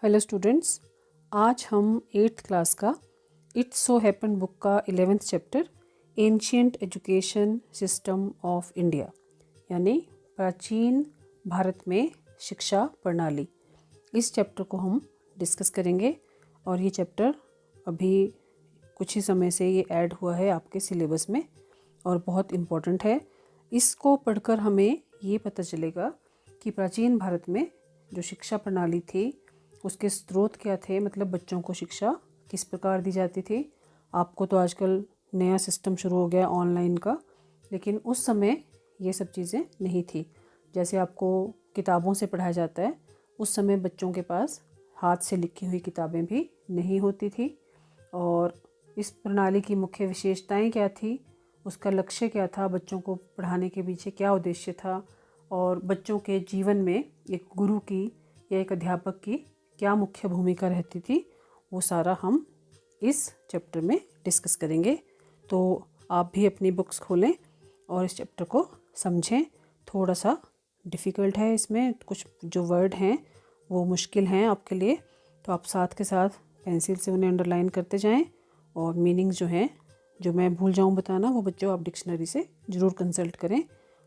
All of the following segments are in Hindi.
हेलो स्टूडेंट्स, आज हम 8th क्लास का इट्स सो हैपन बुक का 11th chapter ancient education system of India यानी प्राचीन भारत में शिक्षा प्रणाली, इस चैप्टर को हम डिस्कस करेंगे। और ये चैप्टर अभी कुछ ही समय से ये ऐड हुआ है आपके सिलेबस में और बहुत इम्पोर्टेंट है। इसको पढ़कर हमें ये पता चलेगा कि प्राचीन भारत में जो शिक्षा प्रणाली थी उसके स्रोत क्या थे, मतलब बच्चों को शिक्षा किस प्रकार दी जाती थी। आपको तो आजकल नया सिस्टम शुरू हो गया ऑनलाइन का, लेकिन उस समय ये सब चीज़ें नहीं थी। जैसे आपको किताबों से पढ़ाया जाता है, उस समय बच्चों के पास हाथ से लिखी हुई किताबें भी नहीं होती थी। और इस प्रणाली की मुख्य विशेषताएं क्या थी, उसका लक्ष्य क्या था, बच्चों को पढ़ाने के पीछे क्या उद्देश्य था, और बच्चों के जीवन में एक गुरु की या एक अध्यापक की क्या मुख्य भूमिका रहती थी, वो सारा हम इस चैप्टर में डिस्कस करेंगे। तो आप भी अपनी बुक्स खोलें और इस चैप्टर को समझें। थोड़ा सा डिफ़िकल्ट है, इसमें कुछ जो वर्ड हैं वो मुश्किल हैं आपके लिए, तो आप साथ के साथ पेंसिल से उन्हें अंडरलाइन करते जाएं। और मीनिंग जो हैं, जो मैं भूल जाऊं बताना, वो बच्चों आप डिक्शनरी से ज़रूर कंसल्ट करें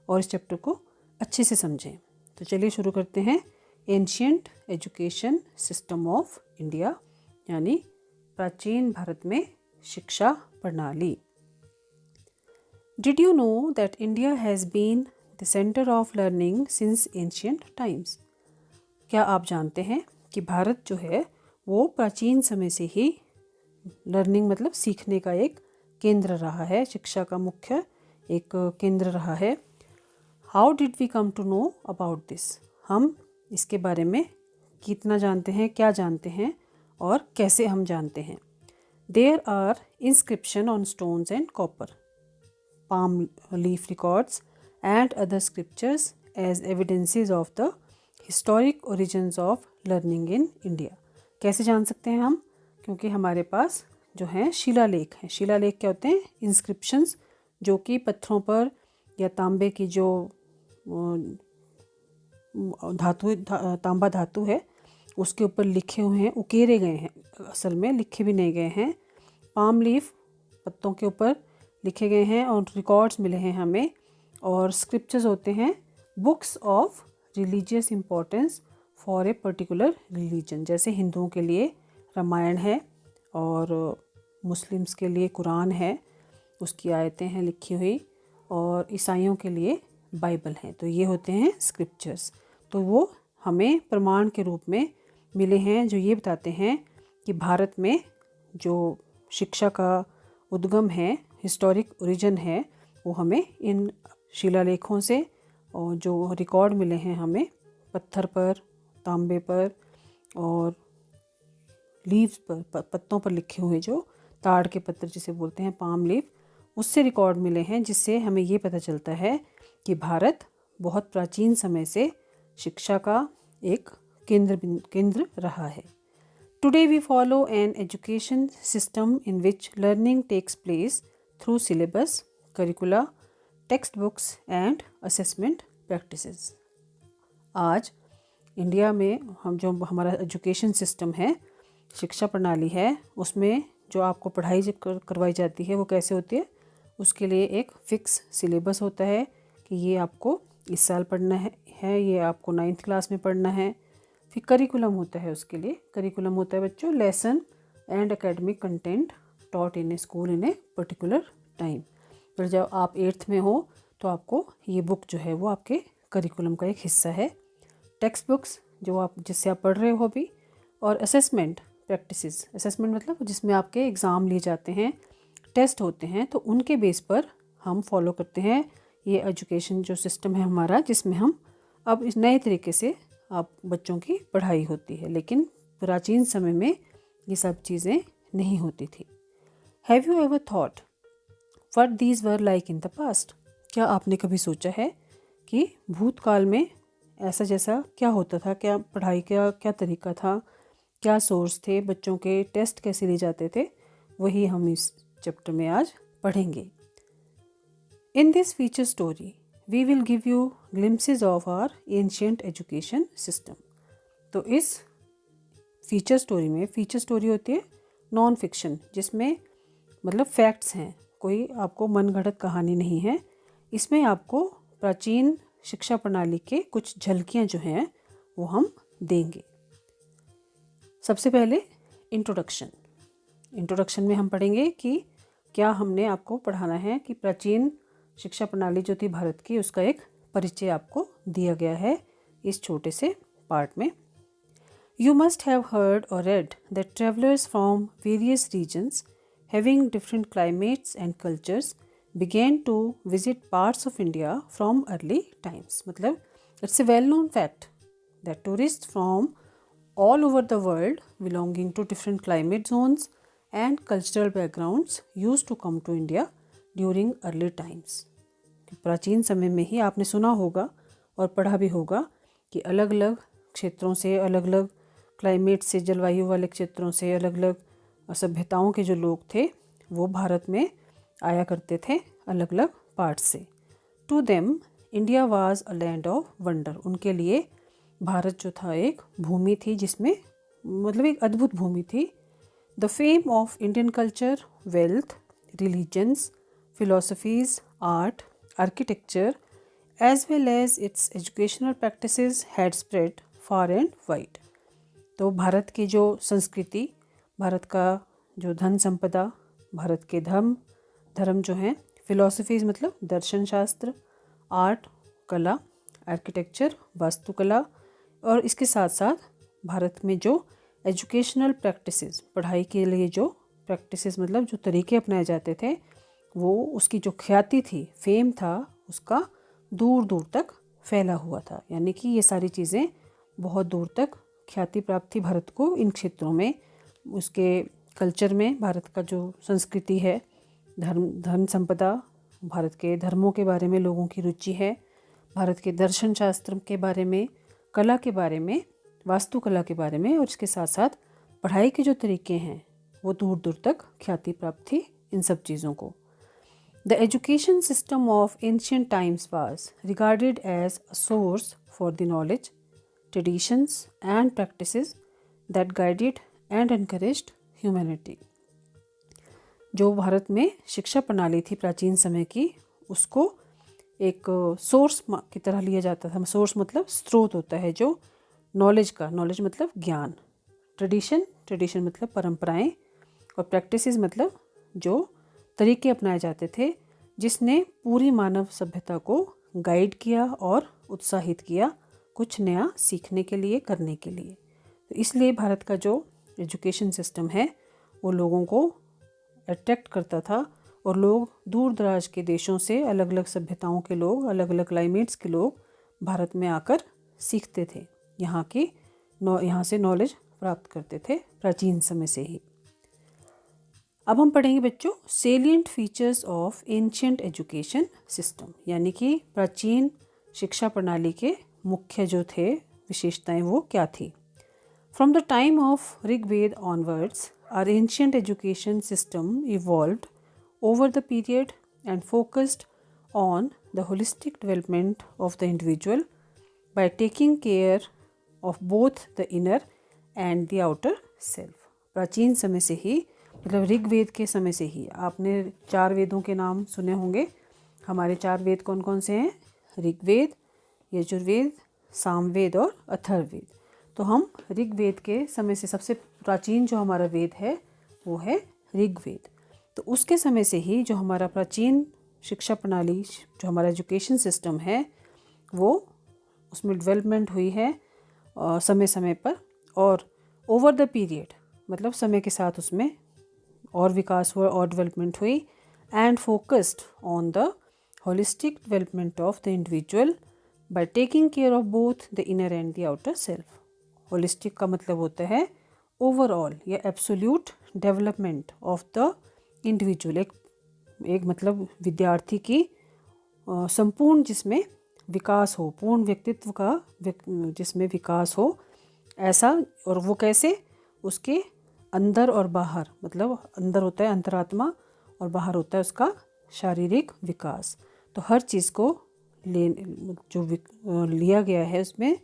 और इस चैप्टर को अच्छे से समझें। तो चलिए शुरू करते हैं। Ancient education system of India यानी प्राचीन भारत में शिक्षा प्रणाली। Did you know that India has been the centre of learning since ancient times? क्या आप जानते हैं कि भारत जो है वो प्राचीन समय से ही लर्निंग मतलब सीखने का एक केंद्र रहा है, शिक्षा का मुख्य एक केंद्र रहा है। How did we come to know about this? हम इसके बारे में कितना जानते हैं, क्या जानते हैं और कैसे हम जानते हैं। There are inscription on stones and copper, palm leaf records and other scriptures as evidences of the historic origins of learning in India. कैसे जान सकते हैं हम? क्योंकि हमारे पास जो हैं शिलालेख हैं। शिलालेख क्या होते हैं? इंस्क्रिप्शंस, जो कि पत्थरों पर या तांबे की जो तांबा धातु है उसके ऊपर लिखे हुए हैं, उकेरे गए हैं, असल में लिखे भी नहीं गए हैं। पाम लीफ, पत्तों के ऊपर लिखे गए हैं और रिकॉर्ड्स मिले हैं हमें। और स्क्रिप्चर्स होते हैं books of religious importance for a particular religion. जैसे हिंदुओं के लिए रामायण है और मुस्लिम्स के लिए कुरान है, उसकी आयतें हैं लिखी हुई, और ईसाइयों के लिए बाइबल है। तो ये होते हैं स्क्रिप्चर्स। तो वो हमें प्रमाण के रूप में मिले हैं, जो ये बताते हैं कि भारत में जो शिक्षा का उद्गम है, हिस्टोरिक ओरिजिन है, वो हमें इन शिलालेखों से और जो रिकॉर्ड मिले हैं हमें पत्थर पर, तांबे पर और लीव्स पर, पत्तों पर लिखे हुए, जो ताड़ के पत्थर जिसे बोलते हैं पाम लीफ, उससे रिकॉर्ड मिले हैं, जिससे हमें ये पता चलता है कि भारत बहुत प्राचीन समय से शिक्षा का एक केंद्र रहा है। Today we follow an education system in which learning takes place through syllabus, curricula, textbooks and assessment practices. आज इंडिया में हम जो हमारा एजुकेशन सिस्टम है, शिक्षा प्रणाली है, उसमें जो आपको पढ़ाई जब करवाई जाती है वो कैसे होती है, उसके लिए एक फ़िक्स सिलेबस होता है कि ये आपको इस साल पढ़ना है, ये आपको 9th क्लास में पढ़ना है। फिर करिकुलम होता है, उसके लिए करिकुलम होता है बच्चों lesson and academic content taught in A school in a particular time. पर जब आप 8th में हो तो आपको ये बुक जो है वो आपके करिकुलम का एक हिस्सा है। टेक्स्ट बुक्स जो आप जिससे आप पढ़ रहे हो अभी, और असेसमेंट प्रैक्टिसेस, असेसमेंट मतलब जिसमें आपके एग्ज़ाम लिए जाते हैं, टेस्ट होते हैं, तो उनके बेस पर हम फॉलो करते हैं ये एजुकेशन जो सिस्टम है हमारा, जिसमें हम अब इस नए तरीके से आप बच्चों की पढ़ाई होती है। लेकिन प्राचीन समय में ये सब चीज़ें नहीं होती थी। Have you ever thought what these were like in the past? क्या आपने कभी सोचा है कि भूतकाल में ऐसा जैसा क्या होता था, क्या पढ़ाई का क्या तरीका था, क्या सोर्स थे, बच्चों के टेस्ट कैसे लिए जाते थे? वही हम इस चैप्टर में आज पढ़ेंगे। In this feature story we will give you glimpses of our ancient education system. तो इस फीचर स्टोरी में, फीचर स्टोरी होती है नॉन फिक्शन, जिसमें मतलब फैक्ट्स हैं, कोई आपको मनगढ़ंत कहानी नहीं है। इसमें आपको प्राचीन शिक्षा प्रणाली के कुछ झलकियाँ जो हैं वो हम देंगे। सबसे पहले इंट्रोडक्शन में हम पढ़ेंगे कि क्या हमने आपको पढ़ाना है कि प्राचीन शिक्षा प्रणाली जो थी भारत की, उसका एक परिचय आपको दिया गया है इस छोटे से पार्ट में। You must have heard or read that travelers from various regions having different climates and cultures began to visit parts of India from early times. मतलब it's a well-known fact that tourists from all over the world belonging to different climate zones and cultural backgrounds used to come to India during early times. प्राचीन समय में ही आपने सुना होगा और पढ़ा भी होगा कि अलग अलग क्षेत्रों से, अलग अलग क्लाइमेट से, जलवायु वाले क्षेत्रों से, अलग अलग सभ्यताओं के जो लोग थे वो भारत में आया करते थे अलग अलग पार्ट से। To them India was a land of wonder. उनके लिए भारत जो था एक भूमि थी जिसमें मतलब एक अद्भुत भूमि थी। The fame of Indian culture, wealth, religions, philosophies, art, architecture as well as its educational practices had spread far and wide. तो भारत की जो संस्कृति, भारत का जो धन संपदा, भारत के धर्म जो हैं, फिलोसफीज मतलब दर्शन शास्त्र, आर्ट कला, आर्किटेक्चर वास्तुकला, और इसके साथ साथ भारत में जो एजुकेशनल प्रैक्टिसेस, पढ़ाई के लिए जो प्रैक्टिसेस मतलब जो तरीके अपनाए जाते थे, वो उसकी जो ख्याति थी, फेम था, उसका दूर दूर तक फैला हुआ था। यानी कि ये सारी चीज़ें बहुत दूर तक ख्याति प्राप्त थी भारत को इन क्षेत्रों में। उसके कल्चर में भारत का जो संस्कृति है, धन संपदा, भारत के धर्मों के बारे में लोगों की रुचि है, भारत के दर्शन शास्त्र के बारे में, कला के बारे में, वास्तुकला के बारे में, और इसके साथ साथ पढ़ाई के जो तरीके हैं वो दूर दूर तक ख्याति प्राप्त थी इन सब चीज़ों को। The education system of ancient times was regarded as a source for the knowledge, traditions and practices that guided and encouraged humanity। जो भारत में शिक्षा प्रणाली थी प्राचीन समय की, उसको एक सोर्स की तरह लिया जाता था। सोर्स मतलब स्रोत होता है जो नॉलेज का, नॉलेज मतलब ज्ञान, ट्रेडिशन मतलब परंपराएं, और प्रैक्टिसेस मतलब जो तरीके अपनाए जाते थे, जिसने पूरी मानव सभ्यता को गाइड किया और उत्साहित किया कुछ नया सीखने के लिए, करने के लिए। तो इसलिए भारत का जो एजुकेशन सिस्टम है वो लोगों को अट्रैक्ट करता था, और लोग दूर दराज के देशों से, अलग अलग सभ्यताओं के लोग, अलग अलग क्लाइमेट्स के लोग भारत में आकर सीखते थे, यहाँ से नॉलेज प्राप्त करते थे प्राचीन समय से ही। अब हम पढ़ेंगे बच्चों salient features of ancient education system, यानी कि प्राचीन शिक्षा प्रणाली के मुख्य जो थे विशेषताएं वो क्या थी। From the time of Rigveda onwards our ancient education system evolved over the period and focused on the holistic development of the individual by taking care of both the inner and the outer self. प्राचीन समय से ही, मतलब ऋग्वेद के समय से ही, आपने 4 वेदों के नाम सुने होंगे। हमारे 4 वेद कौन कौन से हैं? ऋग्वेद, यजुर्वेद, सामवेद और अथर्ववेद। तो हम ऋग्वेद के समय से, सबसे प्राचीन जो हमारा वेद है वो है ऋग्वेद। तो उसके समय से ही जो हमारा प्राचीन शिक्षा प्रणाली, जो हमारा एजुकेशन सिस्टम है, वो उसमें डेवलपमेंट हुई है समय समय पर, और ओवर द पीरियड मतलब समय के साथ उसमें और विकास हुआ और डेवलपमेंट हुई। And focused on the holistic development of the individual by taking care of both the inner and the outer self. Holistic का मतलब होता है ओवरऑल या absolute development of the individual, एक मतलब विद्यार्थी की संपूर्ण जिसमें विकास हो, पूर्ण व्यक्तित्व का जिसमें विकास हो, ऐसा। और वो कैसे? उसके अंदर और बाहर, मतलब अंदर होता है अंतरात्मा और बाहर होता है उसका शारीरिक विकास। तो हर चीज़ को लिया गया है उसमें,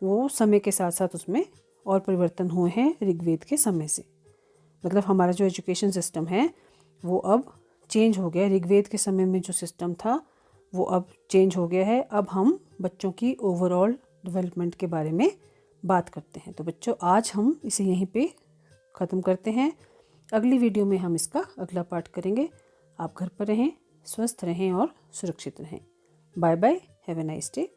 वो समय के साथ साथ उसमें और परिवर्तन हुए हैं ऋग्वेद के समय से। मतलब हमारा जो एजुकेशन सिस्टम है वो अब चेंज हो गया। ऋग्वेद के समय में जो सिस्टम था वो अब चेंज हो गया है। अब हम बच्चों की ओवरऑल डेवलपमेंट के बारे में बात करते हैं। तो बच्चों आज हम इसे यहीं पे ख़त्म करते हैं। अगली वीडियो में हम इसका अगला पार्ट करेंगे। आप घर पर रहें, स्वस्थ रहें और सुरक्षित रहें। Bye bye, have a nice day.